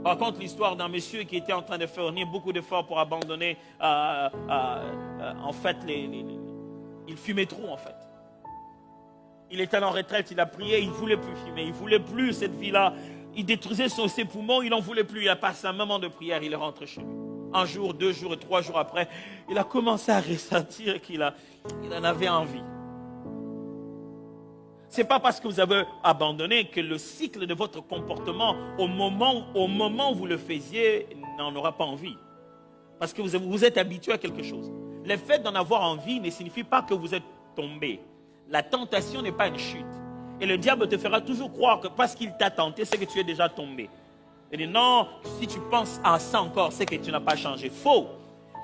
raconte l'histoire d'un monsieur qui était en train de fournir beaucoup d'efforts pour abandonner, en fait, il fumait trop en fait. Il était en retraite, il a prié, il ne voulait plus fumer, il ne voulait plus cette vie-là. Il détruisait ses poumons, il n'en voulait plus. Il a passé un moment de prière, il est rentré chez lui. Un jour, 2 jours et 3 jours après, il a commencé à ressentir qu'il en avait envie. Ce n'est pas parce que vous avez abandonné que le cycle de votre comportement, au moment où vous le faisiez, n'en aura pas envie. Parce que vous êtes habitué à quelque chose. Le fait d'en avoir envie ne signifie pas que vous êtes tombé. La tentation n'est pas une chute. Et le diable te fera toujours croire que parce qu'il t'a tenté, c'est que tu es déjà tombé. Il dit non, si tu penses à ça encore, c'est que tu n'as pas changé. Faux.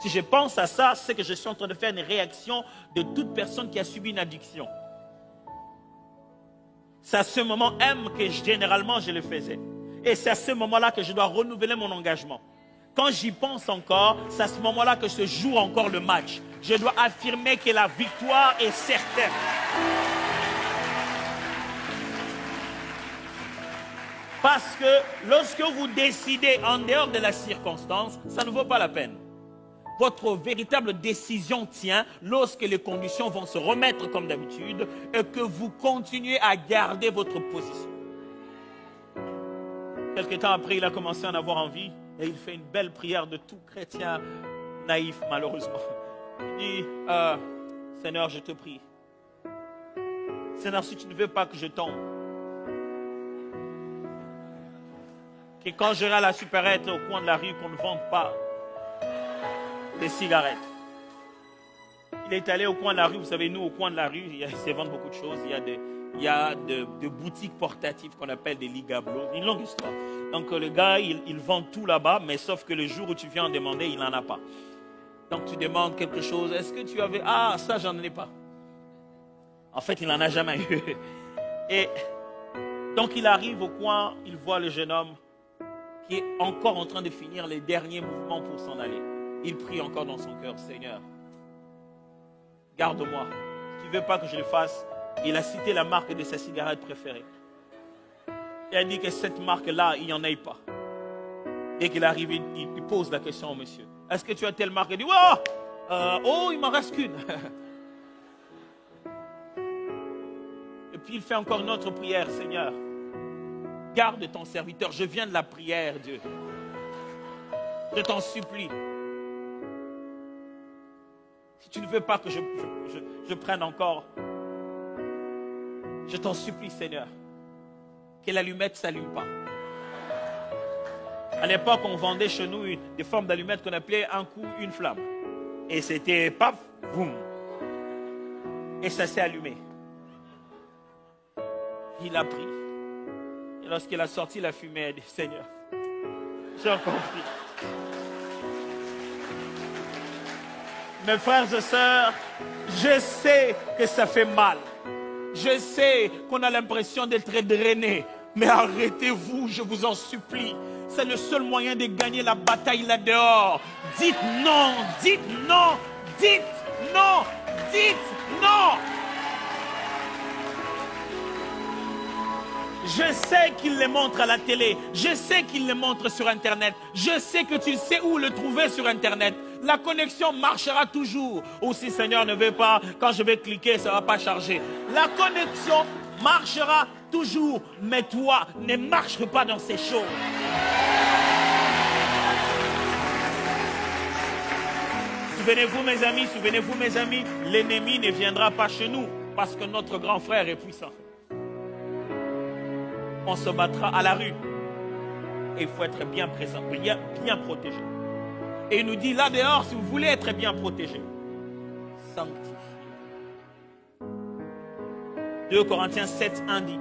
Si je pense à ça, c'est que je suis en train de faire une réaction de toute personne qui a subi une addiction. C'est à ce moment même que généralement je le faisais. Et c'est à ce moment-là que je dois renouveler mon engagement. Quand j'y pense encore, c'est à ce moment-là que se joue encore le match. Je dois affirmer que la victoire est certaine. Parce que lorsque vous décidez en dehors de la circonstance, ça ne vaut pas la peine. Votre véritable décision tient lorsque les conditions vont se remettre comme d'habitude et que vous continuez à garder votre position. Quelque temps après, il a commencé à en avoir envie et il fait une belle prière de tout chrétien naïf, malheureusement. Il dit, Seigneur, je te prie. Seigneur, si tu ne veux pas que je tombe, que quand j'irai à la supérette au coin de la rue, qu'on ne vende pas des cigarettes. Il est allé au coin de la rue, vous savez, nous, au coin de la rue, il se vend beaucoup de choses. Il y a de boutiques portatives qu'on appelle des ligablos. Une longue histoire. Donc le gars, il vend tout là-bas, mais sauf que le jour où tu viens en demander, il n'en a pas. Donc tu demandes quelque chose. Est-ce que tu avais... Ah, ça, j'en ai pas. En fait, il n'en a jamais eu. Et donc il arrive au coin, il voit le jeune homme qui est encore en train de finir les derniers mouvements pour s'en aller. Il prie encore dans son cœur, Seigneur, garde-moi. Si tu ne veux pas que je le fasse, il a cité la marque de sa cigarette préférée. Il a dit que cette marque-là, il n'y en ait pas. Dès qu'il arrive, il pose la question au monsieur. Est-ce que tu as telle marque? Il dit, oh, il m'en reste qu'une. Et puis il fait encore une autre prière, Seigneur. Garde ton serviteur, je viens de la prière, Dieu. Je t'en supplie. Si tu ne veux pas que je prenne encore, je t'en supplie, Seigneur, que l'allumette ne s'allume pas. À l'époque, on vendait chez nous des formes d'allumettes qu'on appelait un coup, une flamme. Et c'était paf, boum. Et ça s'est allumé. Il a pris. Et lorsqu'il a sorti la fumée, il a dit, Seigneur, j'ai compris. Mes frères et sœurs, je sais que ça fait mal. Je sais qu'on a l'impression d'être drainé. Mais arrêtez-vous, je vous en supplie. C'est le seul moyen de gagner la bataille là-dehors. Dites non, dites non, dites non, dites non. Je sais qu'il les montre à la télé. Je sais qu'il les montre sur Internet. Je sais que tu sais où le trouver sur Internet. La connexion marchera toujours. Ou si Seigneur ne veut pas, quand je vais cliquer, ça ne va pas charger. La connexion marchera toujours. Mais toi, ne marche pas dans ces choses. Souvenez-vous mes amis, l'ennemi ne viendra pas chez nous parce que notre grand frère est puissant. On se battra à la rue. Et il faut être bien présent, bien protégé. Et il nous dit là dehors, si vous voulez être bien protégé, sanctifiez. 2 Corinthiens 7, 1 dit,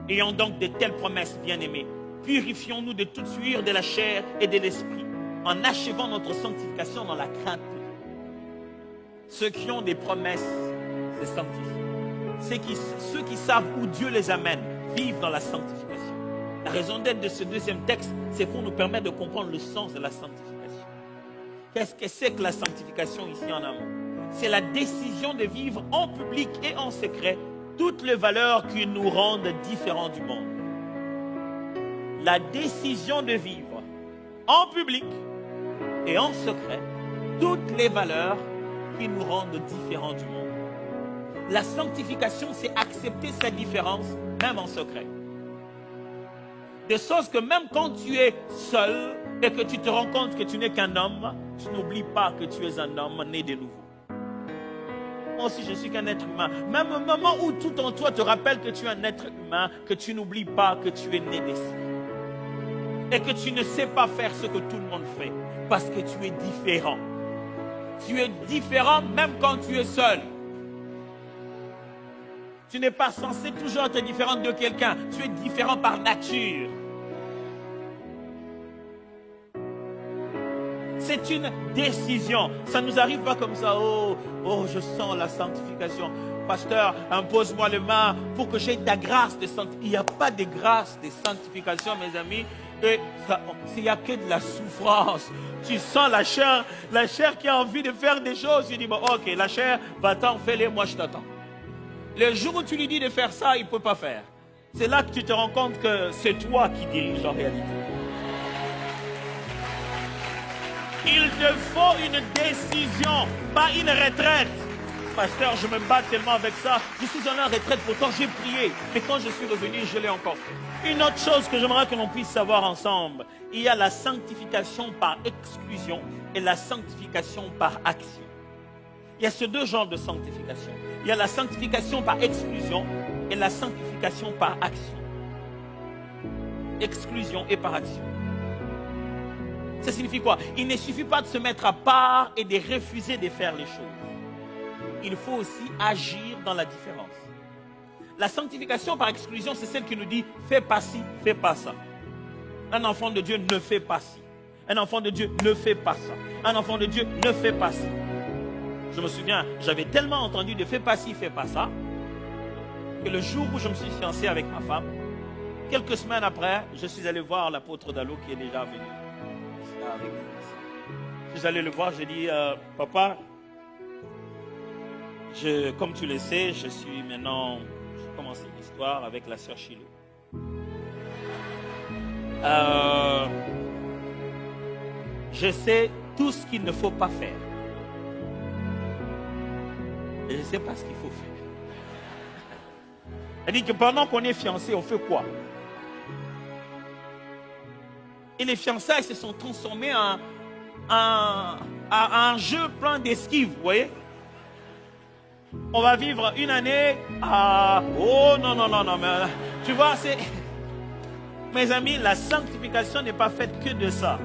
ayant donc de telles promesses, bien-aimés, purifions-nous de toute sueur de la chair et de l'esprit, en achevant notre sanctification dans la crainte de Dieu. Ceux qui ont des promesses se sanctifient. Ceux qui savent où Dieu les amène vivent dans la sanctification. La raison d'être de ce deuxième texte, c'est pour nous permettre de comprendre le sens de la sanctification. Qu'est-ce que c'est que la sanctification ici en amont? C'est la décision de vivre en public et en secret toutes les valeurs qui nous rendent différents du monde. La décision de vivre en public et en secret, toutes les valeurs qui nous rendent différents du monde. La sanctification, c'est accepter cette différence, même en secret. De sorte que même quand tu es seul et que tu te rends compte que tu n'es qu'un homme, tu n'oublies pas que tu es un homme né de nouveau. Moi aussi, je suis qu'un être humain. Même au moment où tout en toi te rappelle que tu es un être humain, que tu n'oublies pas que tu es né d'esprit. Et que tu ne sais pas faire ce que tout le monde fait. Parce que tu es différent. Tu es différent même quand tu es seul. Tu n'es pas censé toujours être différent de quelqu'un. Tu es différent par nature. C'est une décision. Ça ne nous arrive pas comme ça. Oh, je sens la sanctification. Pasteur, impose-moi les mains pour que j'aie ta grâce de sanctification. Il n'y a pas de grâce de sanctification, mes amis. Et il n'y a que de la souffrance. Tu sens la chair qui a envie de faire des choses. Tu dis, bon, ok, la chair, va-t'en, fais-les, moi je t'attends. Le jour où tu lui dis de faire ça, il ne peut pas faire. C'est là que tu te rends compte que c'est toi qui dirige en réalité. Il te faut une décision, pas une retraite. Pasteur, je me bats tellement avec ça. Je suis en retraite, pourtant j'ai prié. Mais quand je suis revenu, je l'ai encore fait. Une autre chose que j'aimerais que l'on puisse savoir ensemble. Il y a la sanctification par exclusion et la sanctification par action. Il y a ces deux genres de sanctification. Il y a la sanctification par exclusion et la sanctification par action. Exclusion et par action. Ça signifie quoi? Il ne suffit pas de se mettre à part et de refuser de faire les choses. Il faut aussi agir dans la différence. La sanctification par exclusion, c'est celle qui nous dit « fais pas ci, fais pas ça ». Un enfant de Dieu ne fait pas ci. Un enfant de Dieu ne fait pas ça. Un enfant de Dieu ne fait pas ci. Je me souviens, j'avais tellement entendu de « fais pas ci, fais pas ça » que le jour où je me suis fiancé avec ma femme, quelques semaines après, je suis allé voir l'apôtre Dallot qui est déjà venu. Je suis allé le voir, j'ai dit papa, comme tu le sais, j'ai commencé une histoire avec la sœur Chilo. Je sais tout ce qu'il ne faut pas faire. Et je ne sais pas ce qu'il faut faire. Elle dit que pendant qu'on est fiancés, on fait quoi? Et les fiançailles se sont transformées en un jeu plein d'esquives, vous voyez? On va vivre une année à... Oh non, mais tu vois, c'est... Mes amis, la sanctification n'est pas faite que de ça.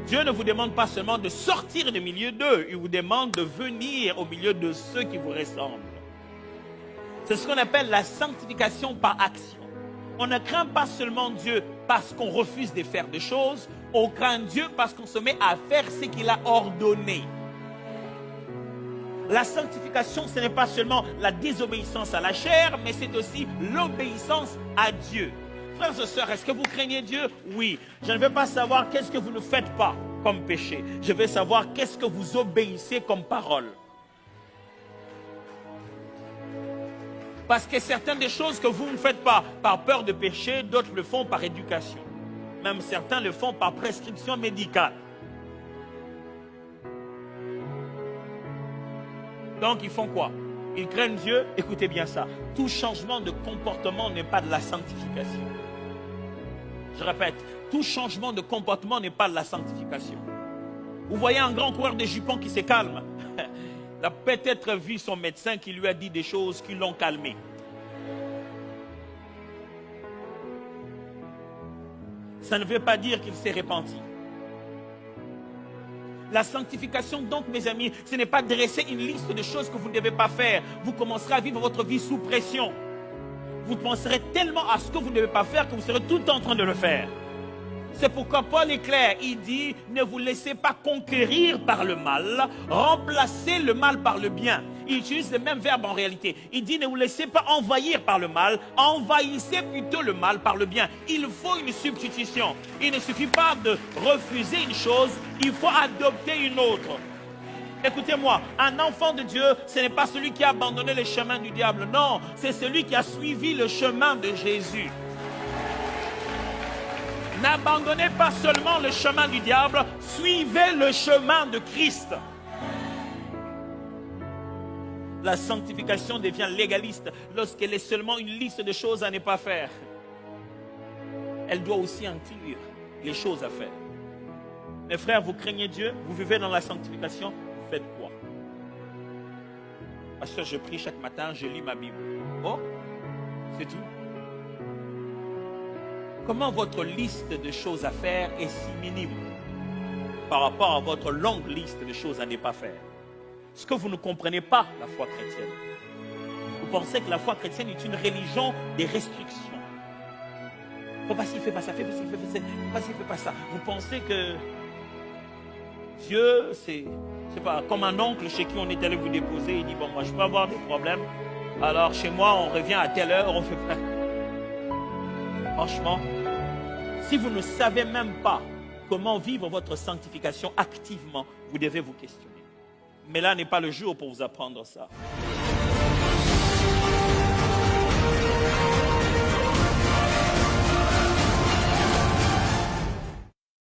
Dieu ne vous demande pas seulement de sortir du milieu d'eux, il vous demande de venir au milieu de ceux qui vous ressemblent. C'est ce qu'on appelle la sanctification par action. On ne craint pas seulement Dieu parce qu'on refuse de faire des choses, on craint Dieu parce qu'on se met à faire ce qu'il a ordonné. La sanctification, ce n'est pas seulement la désobéissance à la chair, mais c'est aussi l'obéissance à Dieu. Frères et sœurs, est-ce que vous craignez Dieu? Oui. Je ne veux pas savoir qu'est-ce que vous ne faites pas comme péché. Je veux savoir qu'est-ce que vous obéissez comme parole. Parce que certaines des choses que vous ne faites pas par peur de péché, d'autres le font par éducation. Même certains le font par prescription médicale. Donc ils font quoi? Ils craignent Dieu. Écoutez bien ça. Tout changement de comportement n'est pas de la sanctification. Je répète, tout changement de comportement n'est pas de la sanctification. Vous voyez un grand coureur de jupons qui se calme. Il a peut-être vu son médecin qui lui a dit des choses qui l'ont calmé. Ça ne veut pas dire qu'il s'est repenti. La sanctification, donc, mes amis, ce n'est pas dresser une liste de choses que vous ne devez pas faire. Vous commencerez à vivre votre vie sous pression. Vous penserez tellement à ce que vous ne devez pas faire que vous serez tout le temps en train de le faire. C'est pourquoi Paul est clair, il dit, ne vous laissez pas conquérir par le mal, remplacez le mal par le bien. Il utilise le même verbe en réalité. Il dit, ne vous laissez pas envahir par le mal, envahissez plutôt le mal par le bien. Il faut une substitution. Il ne suffit pas de refuser une chose, il faut adopter une autre. Écoutez-moi, un enfant de Dieu, ce n'est pas celui qui a abandonné le chemin du diable. Non, c'est celui qui a suivi le chemin de Jésus. N'abandonnez pas seulement le chemin du diable, suivez le chemin de Christ. La sanctification devient légaliste lorsqu'elle est seulement une liste de choses à ne pas faire. Elle doit aussi inclure les choses à faire. Mes frères, vous craignez Dieu, vous vivez dans la sanctification, vous faites quoi? Pasteur, je prie chaque matin, je lis ma Bible. Oh, c'est tout. Comment votre liste de choses à faire est si minime par rapport à votre longue liste de choses à ne pas faire? Est-ce que vous ne comprenez pas la foi chrétienne? Vous pensez que la foi chrétienne est une religion des restrictions. Fais pas ci, fais pas ça, fais pas ci, fais pas ça, fais pas ci, fais pas ça. Vous pensez que Dieu, c'est pas comme un oncle chez qui on est allé vous déposer. Il dit, bon, moi, je peux avoir des problèmes. Alors, chez moi, on revient à telle heure, on fait plein. Franchement, si vous ne savez même pas comment vivre votre sanctification activement, vous devez vous questionner. Mais là n'est pas le jour pour vous apprendre ça.